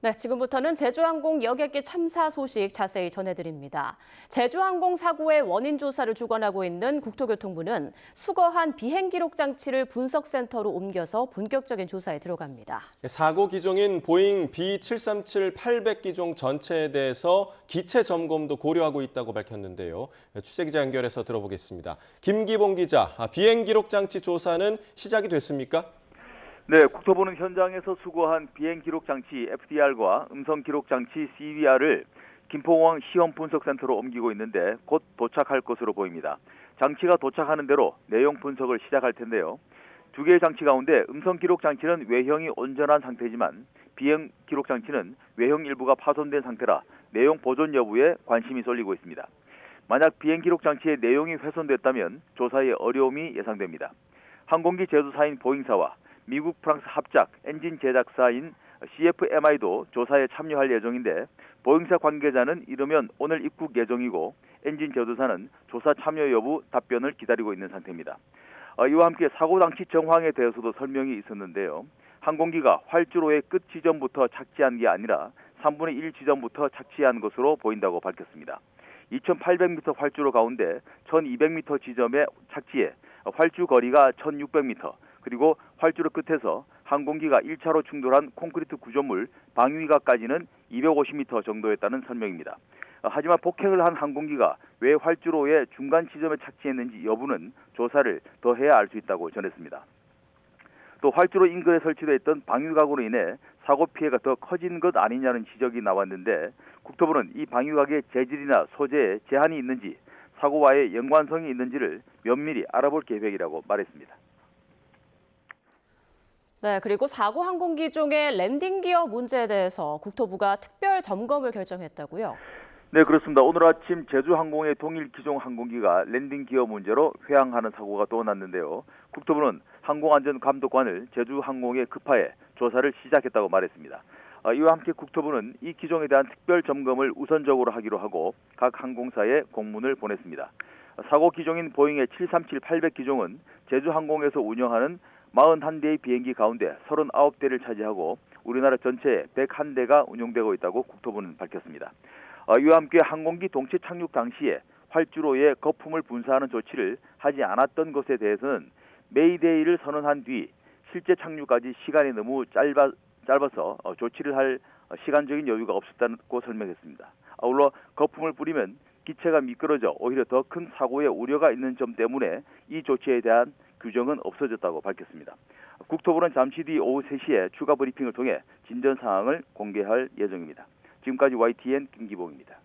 네, 지금부터는 제주항공 여객기 참사 소식 자세히 전해드립니다. 제주항공 사고의 원인 조사를 주관하고 있는 국토교통부는 수거한 비행 기록 장치를 분석센터로 옮겨서 본격적인 조사에 들어갑니다. 사고 기종인 보잉 B737-800 기종 전체에 대해서 기체 점검도 고려하고 있다고 밝혔는데요. 취재기자 연결해서 들어보겠습니다. 김기봉 기자, 비행 기록 장치 조사는 시작이 됐습니까? 네, 국토부는 현장에서 수거한 비행 기록 장치 FDR과 음성 기록 장치 CVR을 김포공항 시험 분석센터로 옮기고 있는데 곧 도착할 것으로 보입니다. 장치가 도착하는 대로 내용 분석을 시작할 텐데요. 두 개의 장치 가운데 음성 기록 장치는 외형이 온전한 상태지만 비행 기록 장치는 외형 일부가 파손된 상태라 내용 보존 여부에 관심이 쏠리고 있습니다. 만약 비행 기록 장치의 내용이 훼손됐다면 조사에 어려움이 예상됩니다. 항공기 제조사인 보잉사와 미국 프랑스 합작 엔진 제작사인 CFMI도 조사에 참여할 예정인데 보잉사 관계자는 이르면 오늘 입국 예정이고 엔진 제조사는 조사 참여 여부 답변을 기다리고 있는 상태입니다. 이와 함께 사고 당시 정황에 대해서도 설명이 있었는데요. 항공기가 활주로의 끝 지점부터 착지한 게 아니라 3분의 1 지점부터 착지한 것으로 보인다고 밝혔습니다. 2,800m 활주로 가운데 1,200m 지점에 착지해 활주 거리가 1,600m, 그리고 활주로 끝에서 항공기가 1차로 충돌한 콘크리트 구조물 방위각까지는 250m 정도였다는 설명입니다. 하지만 폭행을 한 항공기가 왜 활주로의 중간 지점에 착지했는지 여부는 조사를 더 해야 알 수 있다고 전했습니다. 또 활주로 인근에 설치되어 있던 방위각으로 인해 사고 피해가 더 커진 것 아니냐는 지적이 나왔는데 국토부는 이 방위각의 재질이나 소재에 제한이 있는지 사고와의 연관성이 있는지를 면밀히 알아볼 계획이라고 말했습니다. 네, 그리고 사고 항공기 중의 랜딩 기어 문제에 대해서 국토부가 특별 점검을 결정했다고요? 네, 그렇습니다. 오늘 아침 제주항공의 동일 기종 항공기가 랜딩 기어 문제로 회항하는 사고가 또 났는데요. 국토부는 항공안전감독관을 제주항공에 급파해 조사를 시작했다고 말했습니다. 이와 함께 국토부는 이 기종에 대한 특별 점검을 우선적으로 하기로 하고 각 항공사에 공문을 보냈습니다. 사고 기종인 보잉의 737-800 기종은 제주항공에서 운영하는 41대의 비행기 가운데 39대를 차지하고 우리나라 전체에 101대가 운용되고 있다고 국토부는 밝혔습니다. 이와 함께 항공기 동체 착륙 당시에 활주로에 거품을 분사하는 조치를 하지 않았던 것에 대해서는 메이데이를 선언한 뒤 실제 착륙까지 시간이 너무 짧아서 조치를 할 시간적인 여유가 없었다고 설명했습니다. 아울러 거품을 뿌리면 기체가 미끄러져 오히려 더 큰 사고의 우려가 있는 점 때문에 이 조치에 대한 규정은 없어졌다고 밝혔습니다. 국토부는 잠시 뒤 오후 3시에 추가 브리핑을 통해 진전 사항을 공개할 예정입니다. 지금까지 YTN 김기봉입니다.